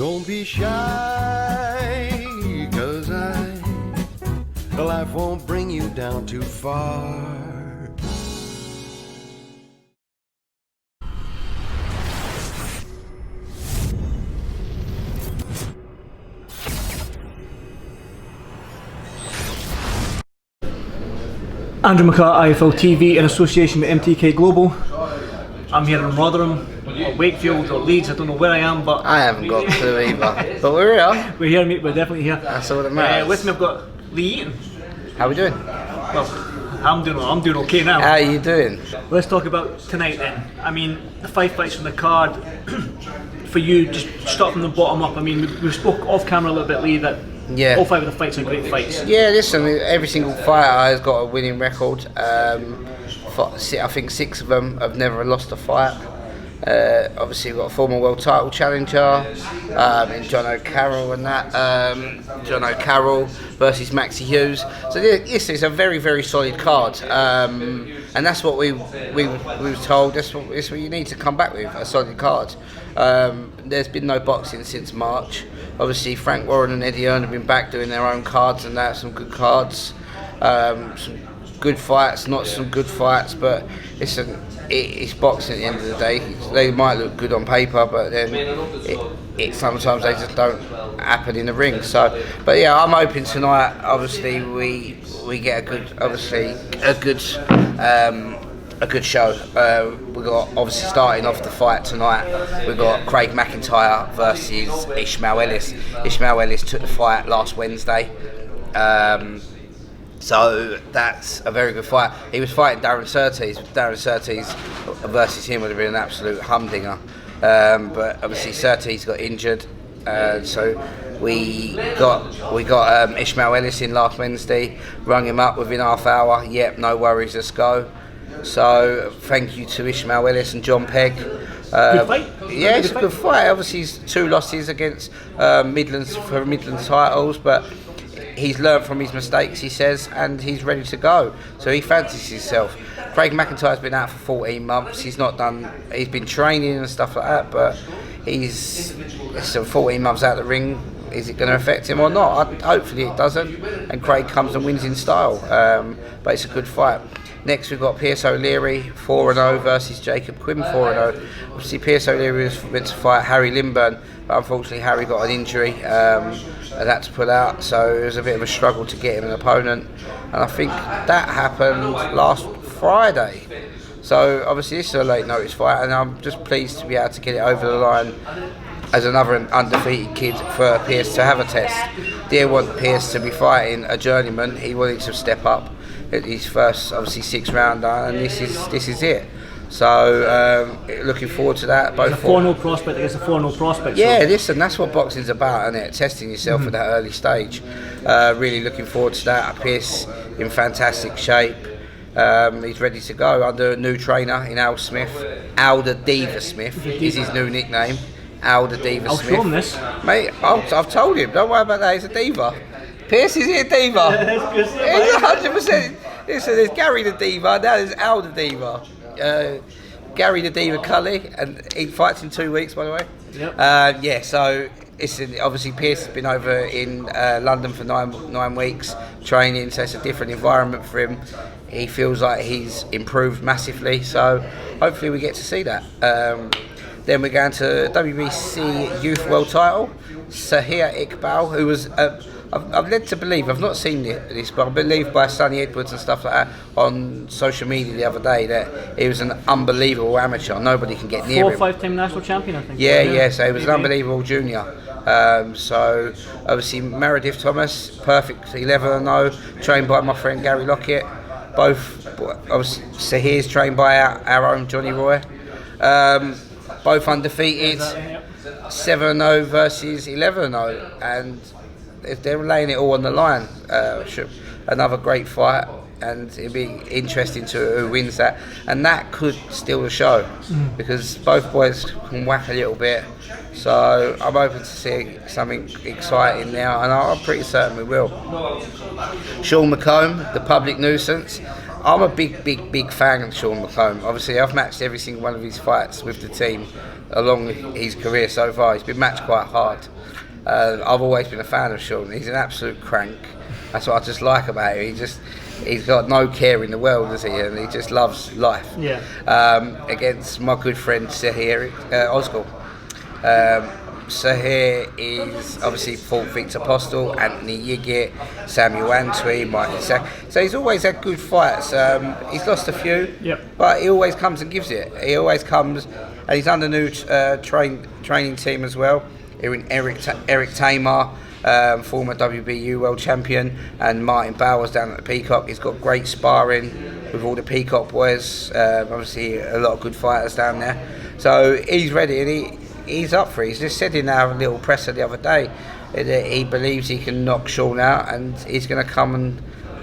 Don't be shy, 'cause life won't bring you down too far. Andrew McCART, IFL TV, in association with MTK Global. I'm here in Rotherham, or Wakefield, or Leeds. I don't know where I am, but I haven't got a clue either. But we're here. we're here, mate. We're definitely here. That's all that matters. With me, I've got Lee Eaton. How we doing? Well, I'm doing okay now. How are you doing? Let's talk about tonight then. I mean, the 5 fights on the card. For you, just start from the bottom up. I mean, we spoke off camera a little bit, Lee, that all 5 of the fights are great fights. Yeah, listen, every single fighter has got a winning record. I think 6 of them have never lost a fight. Obviously, we've got a former world title challenger in John O'Carroll and that. John O'Carroll versus Maxie Hughes. So this is a very, very solid card. And that's what we were told. That's what you need to come back with, a solid card. There's been no boxing since March. Obviously, Frank Warren and Eddie Hearn have been back doing their own cards and that. Some good cards. Some good fights, not some good fights, but it's boxing at the end of the day. They might look good on paper, but then sometimes they just don't happen in the ring. So, but yeah, I'm hoping tonight. Obviously, we get a good show. We got obviously starting off the fight tonight. We got Craig McIntyre versus Ishmael Ellis. Ishmael Ellis took the fight last Wednesday. So that's a very good fight. He was fighting Darren Surtees. Darren Surtees versus him would have been an absolute humdinger. But obviously Surtees got injured. So we got Ishmael Ellis in last Wednesday. Rung him up within half hour. Yep, no worries, let's go. So thank you to Ishmael Ellis and John Pegg. Good fight. Yeah, it's a good fight. Obviously, he's 2 losses against Midlands titles, but he's learned from his mistakes, he says, and he's ready to go. So he fancies himself. Craig McIntyre's been out for 14 months. He's been training and stuff like that, but he's 14 months out of the ring. Is it going to affect him or not? Hopefully it doesn't, and Craig comes and wins in style. But it's a good fight. Next we've got Pierce O'Leary 4-0 versus Jacob Quinn 4-0. Obviously Pierce O'Leary was meant to fight Harry Lindburn, but unfortunately Harry got an injury and had to pull out, so it was a bit of a struggle to get him an opponent, and I think that happened last Friday. So obviously this is a late notice fight, and I'm just pleased to be able to get it over the line as another undefeated kid for Pierce to have a test. Didn't want Pierce to be fighting a journeyman. He wanted to step up at his first, obviously 6th rounder, and this is it. So looking forward to that. Both a 4-0 prospect against a 4-0 prospect. Yeah, listen, that's what boxing's about, isn't it? Testing yourself at that early stage. Really looking forward to that. Pierce in fantastic shape. He's ready to go under a new trainer in Al Smith. Al the Diva Smith is his new nickname. Al the Diva Smith. I'll show him this. Mate, I've told him, don't worry about that, he's a diva. Pierce is a diva. He's 100%. Listen, there's Gary the Diva, now there's Al the Diva. Gary the Diva Cully, and he fights in 2 weeks, by the way. Yep. So obviously Pierce has been over in London for nine weeks training, so it's a different environment for him. He feels like he's improved massively, so hopefully we get to see that. Then we're going to WBC Youth World Title, Sahir Iqbal, who was I've led to believe, I've not seen this, but I believe by Sonny Edwards and stuff like that on social media the other day that he was an unbelievable amateur. Nobody can get near him. 4 or 5 time national champion, I think. Yeah, so he was an unbelievable junior. So obviously Meredith Thomas, perfect 11-0, trained by my friend Gary Lockett. Both, obviously Sahir's trained by our own Johnny Roy. Both undefeated, 7-0 versus 11-0, and they're laying it all on the line. Another great fight, and it'd be interesting to who wins that, and that could steal the show because both boys can whack a little bit. So I'm hoping to see something exciting now, and I'm pretty certain we will. Sean McComb, the public nuisance. I'm a big fan of Sean McComb. Obviously, I've matched every single one of his fights with the team along his career so far. He's been matched quite hard. I've always been a fan of Sean. He's an absolute crank. That's what I just like about him. He's got no care in the world, does he? And he just loves life. Yeah. Against my good friend Sahir Ozgul. Sahir is obviously fought Victor Postel, Anthony Yigit, Samuel Antwi, Mike Isaac. So he's always had good fights. He's lost a few, but he always comes and gives it. He always comes, and he's under new training team as well. Eric Tamar, former WBU world champion, and Martin Bowers down at the Peacock. He's got great sparring with all the Peacock boys. Obviously, a lot of good fighters down there. So he's ready, and he's up for it. He's just said in our little presser the other day that he believes he can knock Sean out, and he's going to come and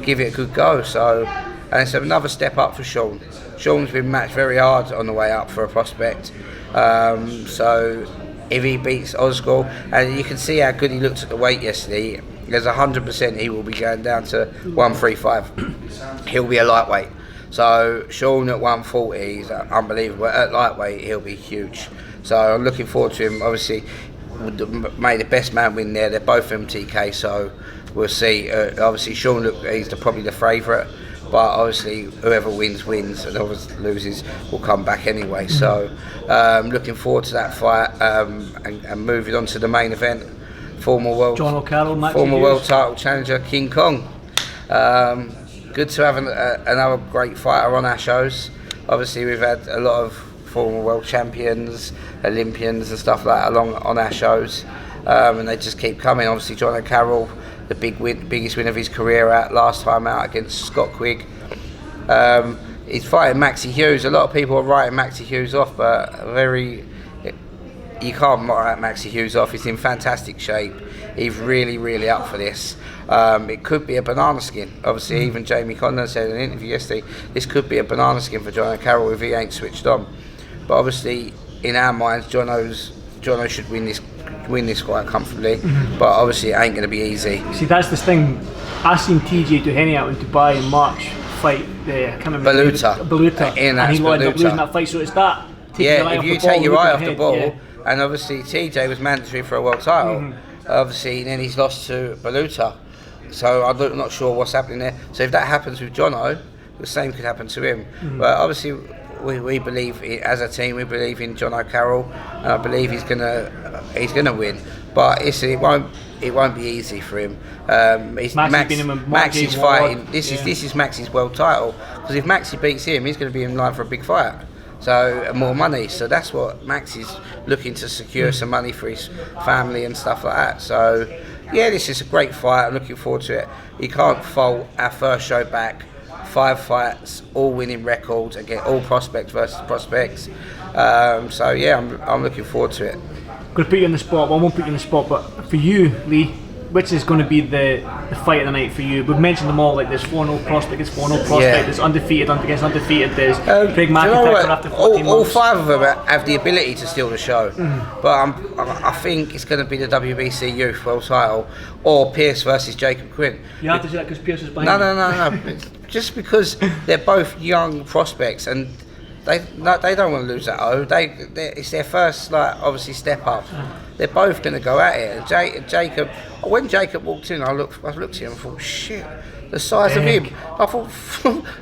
give it a good go. So, and it's another step up for Sean. Sean's been matched very hard on the way up for a prospect. So if he beats Ozgul, and you can see how good he looked at the weight yesterday, there's 100% he will be going down to 135. He'll be a lightweight. So Sean at 140 is unbelievable. At lightweight, he'll be huge. So I'm looking forward to him. Obviously, made the best man win there. They're both MTK, so we'll see. Obviously, Sean he's probably the favourite, but obviously whoever wins, and whoever loses will come back anyway. So looking forward to that fight, and moving on to the main event. Former world title challenger King Kong. Good to have another great fighter on our shows. Obviously, we've had a lot of former world champions, Olympians and stuff like that along on our shows, and they just keep coming. Obviously, John O'Carroll, the biggest win of his career last time out against Scott Quigg. He's fighting Maxie Hughes. A lot of people are writing Maxie Hughes off, but you can't write Maxie Hughes off. He's in fantastic shape. He's really up for this. It could be a banana skin. Obviously, even Jamie Condon said in an interview yesterday, this could be a banana skin for John O'Carroll if he ain't switched on. But obviously, in our minds, Jono should win this quite comfortably. But obviously, it ain't going to be easy. See, that's the thing. I seen TJ Duheny out in Dubai in March fight I can't remember Baluta, and he ended up losing that fight. So it's that. If you take your eye off the ball, and obviously TJ was mandatory for a world title. Obviously, then he's lost to Baluta. So I'm not sure what's happening there. So if that happens with Jono, the same could happen to him. But obviously, we believe as a team, we believe in John O'Carroll, and I believe he's gonna win. But it won't be easy for him. Maxi's fighting. This is Maxi's world title. Because if Maxi beats him, he's going to be in line for a big fight. So more money. So that's what Max is looking to secure, some money for his family and stuff like that. So yeah, this is a great fight. I'm looking forward to it. You can't fault our first show back. 5 fights, all winning records, again, all prospects versus prospects. So yeah, I'm looking forward to it. I'm going to put you on the spot, but I won't put you on the spot. But for you, Lee, which is going to be the fight of the night for you? We've mentioned them all, like there's 4-0 prospect, there's 4-0 prospect, there's undefeated against undefeated, there's Craig McIntyre after 14 months. All 5 of them have the ability to steal the show, but I think it's going to be the WBC Youth World Title or Pierce versus Jacob Quinn. You have to say that because Pierce is behind No. Just because they're both young prospects and they don't want to lose that it's their first obviously step up. They're both going to go at it. And Jacob, when Jacob walked in, I looked at him and thought, shit, the size of him. I thought,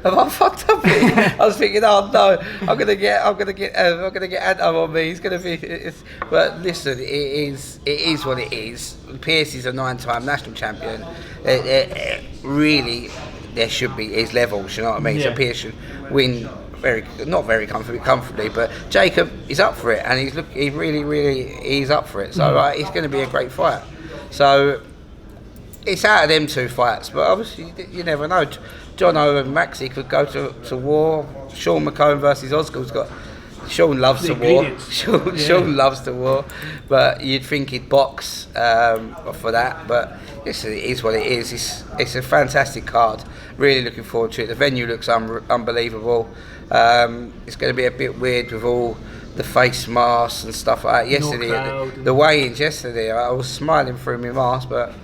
have I fucked up here? I was thinking, oh no, I'm gonna get Adam on me. He's gonna be. But listen, it is what it is. Pierce is a 9-time national champion. Really, there should be his levels. You know what I mean? Yeah. So Pierce should win. Not very comfortably, but Jacob is up for it, and he's really up for it. So it's going to be a great fight. So it's out of them 2 fights, but obviously you never know. Jono and Maxi could go to war. Sean McComb versus Ozgul's Sean loves to war. Sean loves to war, but you'd think he'd box for that. But it is what it is. It's a fantastic card. Really looking forward to it. The venue looks unbelievable. It's going to be a bit weird with all the face masks and stuff like that. Yesterday, the weigh-ins yesterday, I was smiling through my mask, but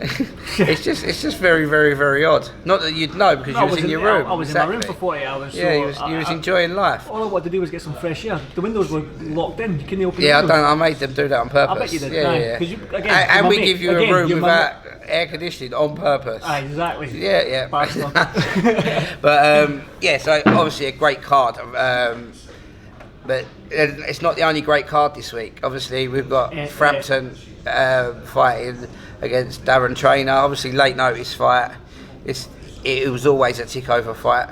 it's just very, very, very odd. Not that you'd know because you was in your room. I was in my room for 48 hours. Yeah, so you was enjoying life. All I wanted to do was get some fresh air. The windows were locked in. You couldn't open. Yeah, I made them do that on purpose. I bet you did. Yeah. You, again, and we mate, give you a room without air conditioning on purpose. Exactly. Yeah. But yeah, so obviously a great card. But it's not the only great card this week. Obviously, we've got Frampton fighting against Darren Trainer. Obviously, late notice fight. It was always a tick-over fight.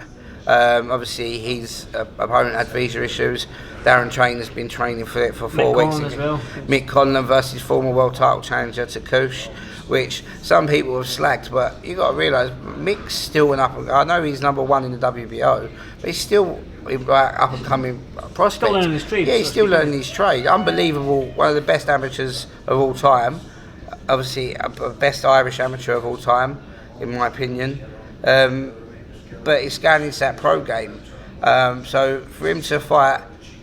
Obviously, his opponent had visa issues. Darren Trainer's been training for it for 4 weeks. As well. Mick Conlon versus former world title challenger Takush, which some people have slagged, but you got to realise Mick's still an I know he's number 1 in the WBO, but he's still up and coming prospect. Still learning his trade. Yeah, he's still learning his trade. Unbelievable, one of the best amateurs of all time. Obviously, best Irish amateur of all time, in my opinion. But he's going into that pro game. So for him to fight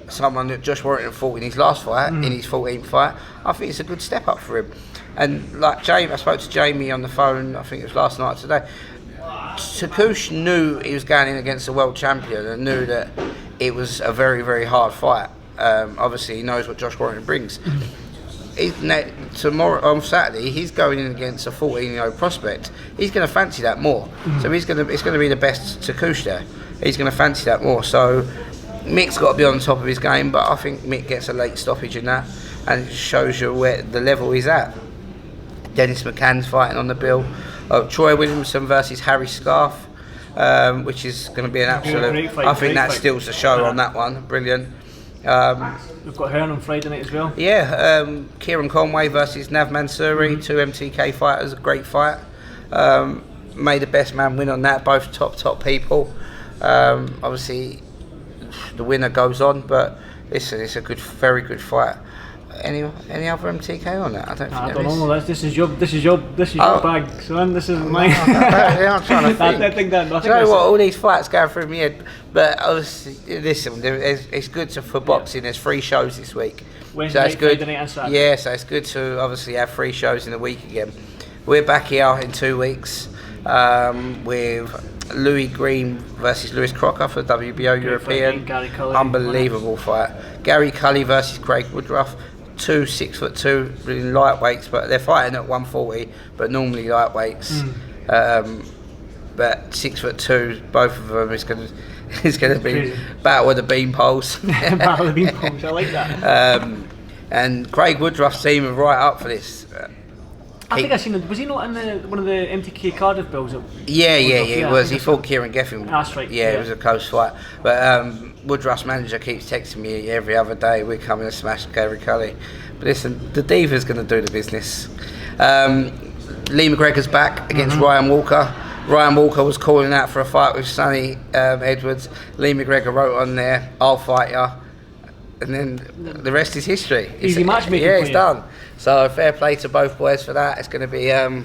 someone that Josh Warrington fought in his last fight, in his 14th fight, I think it's a good step up for him. And like Jamie, I spoke to Jamie on the phone, I think it was last night today. Takush knew he was going in against a world champion and knew that it was a very, very hard fight. Obviously, he knows what Josh Warrington brings. Tomorrow on Saturday, he's going in against a 14-year-old prospect. He's going to fancy that more. So it's going to be the best Takush there. He's going to fancy that more. So Mick's got to be on top of his game, but I think Mick gets a late stoppage in that, and it shows you where the level he's at. Dennis McCann's fighting on the bill. Troy Williamson versus Harry Scarf, which is going to be an absolute. I think that steals the show on that one. Brilliant. We've got Hearn on Friday night as well. Yeah, Kieran Conway versus Nav Mansouri, 2 MTK fighters, a great fight. Made the best man win on that, both top people. Obviously, the winner goes on, but it's a good, very good fight. Any other MTK on that? I don't know. This is your bag, son. This is mine. I'm trying to think. I think that. Do you know what? All these fights going through my head, but obviously, listen, it's good for boxing. There's 3 shows this week, Wednesday, so it's good. Friday night and Saturday. Yeah, so it's good to obviously have 3 shows in a week again. We're back here in 2 weeks with Louis Green versus Lewis Crocker for WBO European. Unbelievable fight. Gary Cully versus Craig Woodruff. 2 6'2" in lightweights, but they're fighting at 140, but normally lightweights. But 6'2", both of them is going to be battle of the bean poles. Battle of the bean poles, I like that. And Craig Woodruff's team are right up for this. I think I seen him. Was he not in one of the MTK Cardiff bills? Yeah, he was. He fought Kieran Geffen. That's right. Yeah, it was a close fight. But Woodruff's manager keeps texting me every other day, we're coming to smash Gary Cully. But listen, the Diva's going to do the business. Lee McGregor's back against Ryan Walker. Ryan Walker was calling out for a fight with Sonny Edwards. Lee McGregor wrote on there, I'll fight ya. And then the rest is history. Easy matchmaking. Yeah, it's done. So fair play to both boys for that. It's going to be a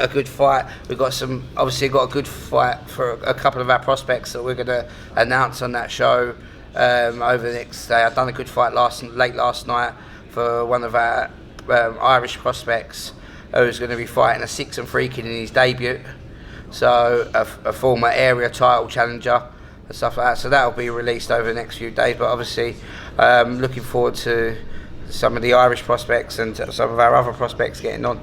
good fight. We've got a good fight for a couple of our prospects that we're going to announce on that show over the next day. I've done a good fight late last night for one of our Irish prospects who's going to be fighting a 6-3 kid in his debut. So a former area title challenger and stuff like that. So that'll be released over the next few days. But obviously, looking forward to some of the Irish prospects and some of our other prospects getting on.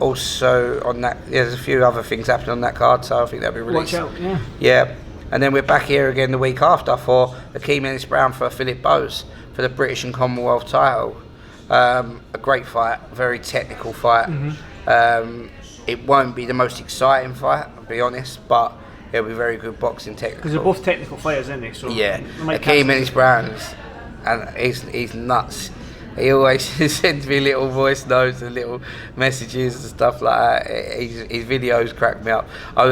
Also on that, there's a few other things happening on that card, so I think that'll be released. Watch out, yeah. And then we're back here again the week after for Akeem Ennis-Brown for Philip Bowes for the British and Commonwealth title. A great fight, very technical fight. It won't be the most exciting fight, I'll be honest, but it'll be very good boxing technical. Because they're both technical fighters, aren't they? So yeah, Akeem Ennis-Brown and he's nuts. He always sends me little voice notes and little messages and stuff like that. His videos crack me up.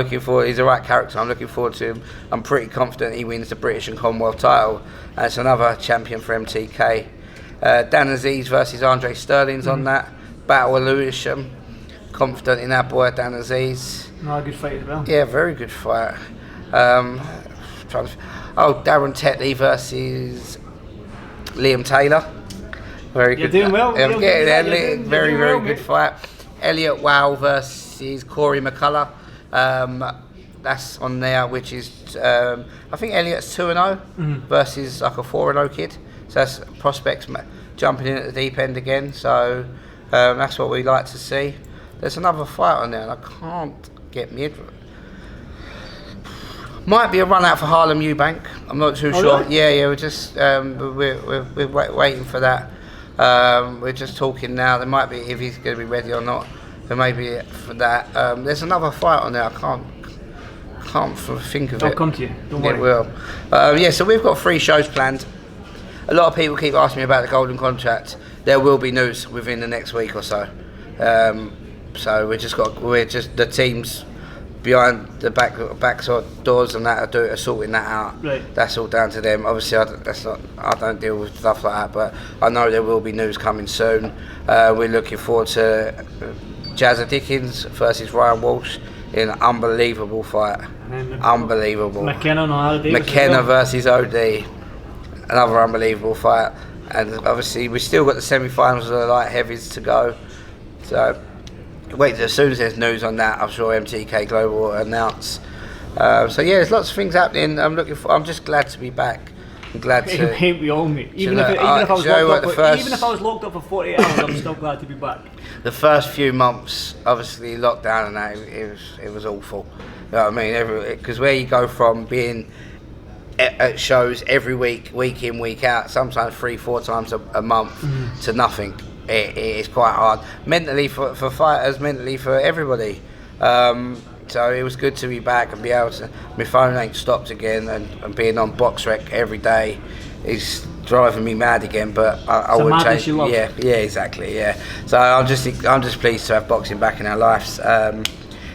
He's a right character. I'm looking forward to him. I'm pretty confident he wins the British and Commonwealth title. And it's another champion for MTK. Dan Aziz versus Andre Sterling's on that. Battle of Lewisham. Confident in that boy, Dan Aziz. No, good fight as well. Yeah, very good fight. Darren Tetley versus Liam Taylor. Very You're good. doing well. I'm getting there. Very good fight. Elliot Wow versus Corey McCullough. That's on there, which is I think Elliot's 2-0 versus like a 4-0 kid. So that's prospects jumping in at the deep end again. So that's what we like to see. There's another fight on there, and I can't get my head. Might be a run out for Harlem Eubank. I'm not too sure. Really? Yeah, we're just we're waiting for that. We're just talking now. There might be, if he's going to be ready or not. There may be for that. There's another fight on there. I can't think of it. I'll come to you. Don't worry. It will. Yeah, so we've got 3 shows planned. A lot of people keep asking me about the golden contract. There will be news within the next week or so. So we're just the teams behind the back doors and that are sorting that out. Right. That's all down to them. Obviously, I don't deal with stuff like that, but I know there will be news coming soon. We're looking forward to Jazza Dickens versus Ryan Walsh in an unbelievable fight. Unbelievable. McKenna versus OD, another unbelievable fight. And obviously, we've still got the semi-finals of the light heavies to go. So. Wait, as soon as there's news on that, I'm sure MTK Global will announce. So yeah, there's lots of things happening. I'm just glad to be back. I'm glad to. Ain't we all, mate? Even if I was locked up for 48 hours, I'm still glad to be back. The first few months, obviously lockdown and that, it was awful. You know what I mean? Because where you go from being at shows every week in, week out, sometimes 3-4 times a month, to nothing. It is quite hard mentally for fighters, mentally for everybody. So it was good to be back and be able to. My phone ain't stopped again, and being on BoxRec every day is driving me mad again. But I would change. Yeah, exactly. Yeah. So I'm just pleased to have boxing back in our lives.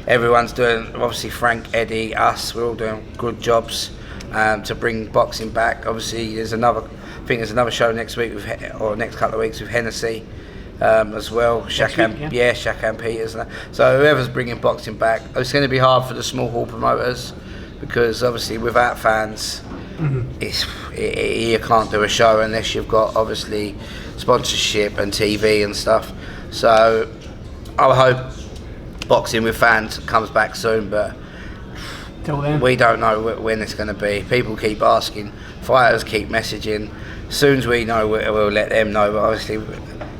Everyone's doing, obviously Frank, Eddie, us. We're all doing good jobs to bring boxing back. Obviously, there's another show next week or next couple of weeks with Hennessy. As well, Shakan Peters. So whoever's bringing boxing back, it's going to be hard for the small hall promoters because obviously without fans, you can't do a show unless you've got obviously sponsorship and TV and stuff. So I hope boxing with fans comes back soon, but till then, we don't know when it's going to be. People keep asking, fighters keep messaging. As soon as we know, we'll let them know. But obviously,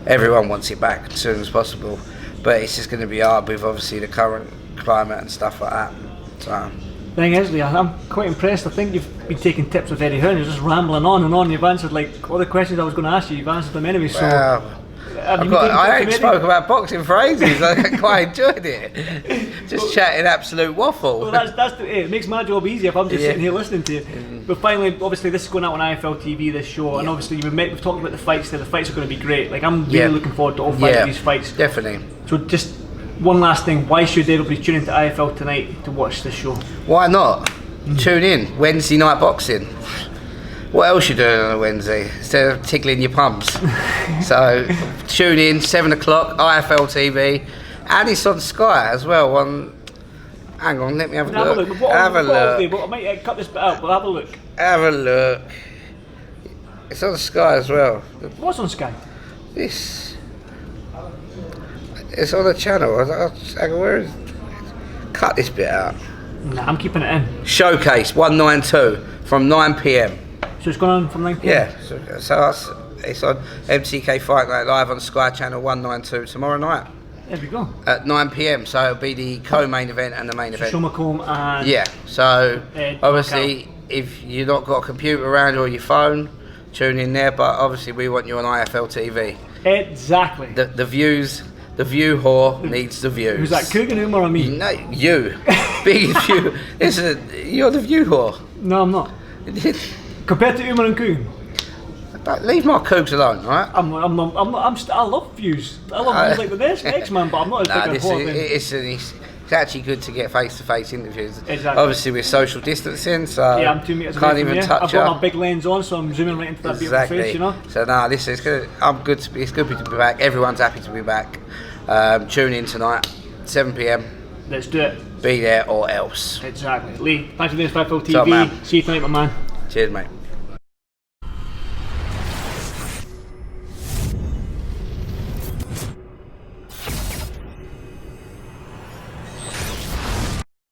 everyone wants it back as soon as possible. But it's just going to be hard with obviously the current climate and stuff like that. So. Thing is, Lee, I'm quite impressed. I think you've been taking tips with Eddie Hearn. You're just rambling on and on. You've answered like all the questions I was going to ask you. You've answered them anyway. So. I ain't spoke about boxing for ages. I quite enjoyed it. Just chatting absolute waffle. Well, it makes my job easier if I'm just sitting here listening to you. But finally, obviously, this is going out on IFL TV, this show, and obviously we've talked about the fights there. The fights are going to be great. Like I'm really looking forward to all 5 of these fights. Definitely. So just one last thing: why should everybody tune into IFL tonight to watch this show? Why not? Tune in Wednesday night boxing. What else you doing on a Wednesday instead of tickling your pumps? So tune in 7 o'clock IFL TV, and it's on Sky as well. Hang on, let me have a look. Have a look. I might cut this bit out, but have a look. Have a look. It's on Sky as well. What's on Sky? This. It's on the channel. Hang on, where is? Cut this bit out. Nah, I'm keeping it in. Showcase 192 from 9 p.m. So it's going on from 9 p.m? Yeah, so it's on MTK Fight Night Live on Sky Channel 192 tomorrow night. There we go. At 9 p.m, so it'll be the co-main event and the main event. Sean McComb and... Yeah, so obviously if you've not got a computer around or your phone, tune in there, but obviously we want you on IFL TV. Exactly. The views... The view whore needs the views. Who's that, Coogan Umar or me? No, you. Biggest view. You're the view whore. No, I'm not. Compared to Umar and Coogan. But leave my Cougs alone, right? I love views. I love views like the best X-Man, but I'm not as big a whore. It's actually good to get face-to-face interviews. Exactly. Obviously, we're social distancing, so I'm 2 meters can't away from even you. touch I've got my big lens on, so I'm zooming right into that beautiful face, you know. So this is good. It's good to be back. Everyone's happy to be back. Tune in tonight, 7 p.m. Let's do it. Be there or else. Exactly. Lee, thanks for doing this IFL TV. See you tonight, my man. Cheers, mate.